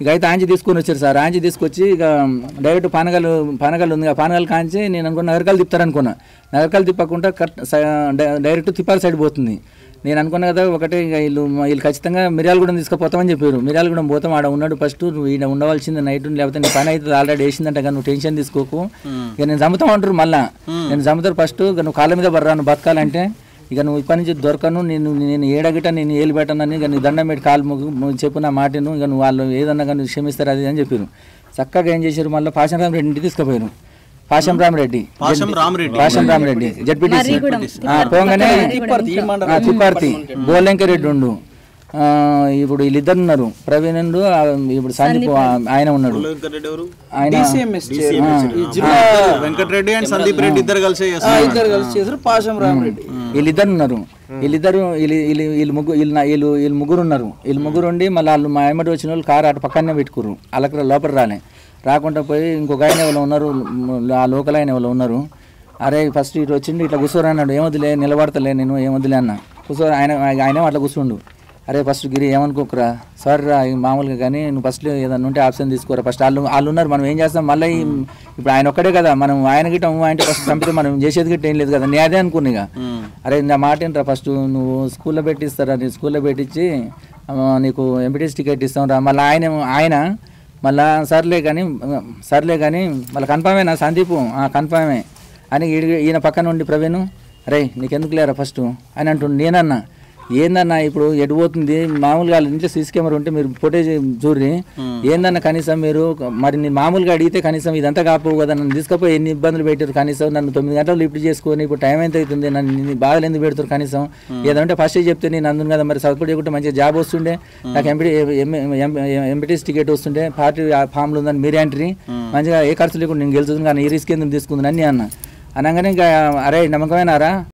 ఇక అయితే ఆంచి తీసుకొని వచ్చారు సార్. ఆంచి తీసుకొచ్చి ఇక డైరెక్ట్ పానగల్ ఉంది, ఆ పానగల్ కాంచి నేను అనుకున్న నగరకాలు తిప్పుతారనుకున్నా. నగరకాలు తిప్పకుండా డైరెక్ట్ తిప్పాల సైడ్ పోతుంది. నేను అనుకున్నా కదా ఒకటే ఇక వీళ్ళు ఖచ్చితంగా మిర్యాలగూడెం తీసుకుపోతామని చెప్పారు. మిర్యాలగూడెం పోతాం, ఆడ ఉన్నాడు ఫస్ట్, నువ్వు ఈడ ఉండవలసింది నైట్, లేకపోతే నీ పని అయితే ఆల్రెడీ వేసిందంట కానీ నువ్వు టెన్షన్ తీసుకోకు, ఇక నేను చంపుతామంటారు. మళ్ళీ నేను చంపుతారు ఫస్ట్, ఇక నువ్వు కాళ్ళ మీద బర్రాను బతకాలంటే ఇక నువ్వు ఇప్పటి నుంచి దొరకను, నేను ఏడగిట నేను ఏలు పెట్టనని ఇక నీ దండం పెట్టి కాలు నువ్వు చెప్పు నా మాటను, ఇక నువ్వు వాళ్ళు ఏదన్నా కానీ క్షమిస్తారు అది అని చెప్పారు. చక్కగా ఏం చేశారు, మళ్ళీ పాషం రామరెడ్డి ఇంటికి తీసుకుపోయారు. పాషం రామరెడ్డి జడ్పీటీసీ పోగానే తిప్పార్తి బోలెంకరెడ్డి ఉండు, ఇప్పుడు వీళ్ళిద్దరు ఉన్నారు, ప్రవీణ్ ఇప్పుడు సందీప్ ఆయన ఉన్నాడు, ఆయన వెంకటరెడ్డి అండ్ సందీప్ రెడ్డి ఇద్దరు కలిసి పాషం రామరెడ్డి వీళ్ళిద్దరు ఉన్నారు. వీళ్ళు ముగ్గురు ఉన్నారు. వీళ్ళు ముగ్గురు ఉండి మళ్ళీ వాళ్ళు మా ఎమ్మటి వచ్చిన వాళ్ళు కారు అటు పక్కనే పెట్టుకుర్రు, వాళ్ళకి లోపల రాకుండా పోయి ఇంకొక ఆయన ఎవరు ఉన్నారు, ఆ లోకల్ ఆయన ఎవరు ఉన్నారు, అరే ఫస్ట్ ఇటు వచ్చిండు ఇట్లా కూర్చోరు అన్నాడు. ఏమొద్దులే నిలబడతలే నేను, ఏమొద్దులే అన్న కూర్చో. ఆయన అట్లా కూర్చుండు. అరే ఫస్ట్ గిరి ఏమనుకోకురా సార్ మామూలుగా, కానీ నువ్వు ఫస్ట్ ఏదన్నా ఉంటే ఆప్షన్ తీసుకోరా, ఫస్ట్ వాళ్ళు ఉన్నారు, మనం ఏం చేస్తాం మళ్ళీ ఇప్పుడు ఆయన ఒక్కడే కదా, మనం ఆయన గిట్ట అంటే ఫస్ట్ చంపితే మనం చేసేది గిట్ట ఏం లేదు కదా, నేను అదే అనుకున్నా. ఇక అరే నా మాట ఏంట్రా, ఫస్ట్ నువ్వు స్కూల్లో పెట్టిస్తారా, నీ స్కూల్లో పెట్టించి నీకు ఎంపీటీసీ టికెట్ ఇస్తాం రా. మళ్ళీ ఆయన మళ్ళా సర్లే కానీ మళ్ళీ కన్ఫామేనా సందీపు, కన్ఫామే అని ఈయన పక్కన ఉండి ప్రవీణ్ అరే నీకెందుకు లేరా ఫస్ట్ అని అంటుండు. నేనన్నా ఏందన్నా ఇప్పుడు ఎటు పోతుంది, మామూలుగా వాళ్ళ ఇంట్లో సీసీ కెమెరా ఉంటే మీరు ఫోటేజ్ చూడ్రి, ఏందన్నా కనీసం మీరు మరి నేను మామూలుగా అడిగితే కనీసం ఇదంతా కాపోవు కదా, నన్ను తీసుకపోయి ఎన్ని ఇబ్బందులు పెట్టారు, కనీసం నన్ను 9 గంటలు లిఫ్ట్ చేసుకొని ఇప్పుడు టైం ఎంత అవుతుంది, నన్ను బాధలు ఎందుకు పెడతారు, కనీసం ఏదంటే ఫస్ట్ చెప్తే నేను అందును కదా, మరి సపోర్ట్ చేయకుంటే మంచిగా జాబ్ వస్తుండే, నాకు ఎంపీటీసీ టికెట్ వస్తుండే, పార్టీ ఫామ్లు ఉందని మీరే ఎంట్రీ, మంచిగా ఏ ఖర్చు లేకుండా నేను గెలుస్తుంది కానీ ఈ రిస్క్ ఎందుకు తీసుకుందని అన్నీ అన్న అనగానే ఇంకా అరే నమ్మకమేనారా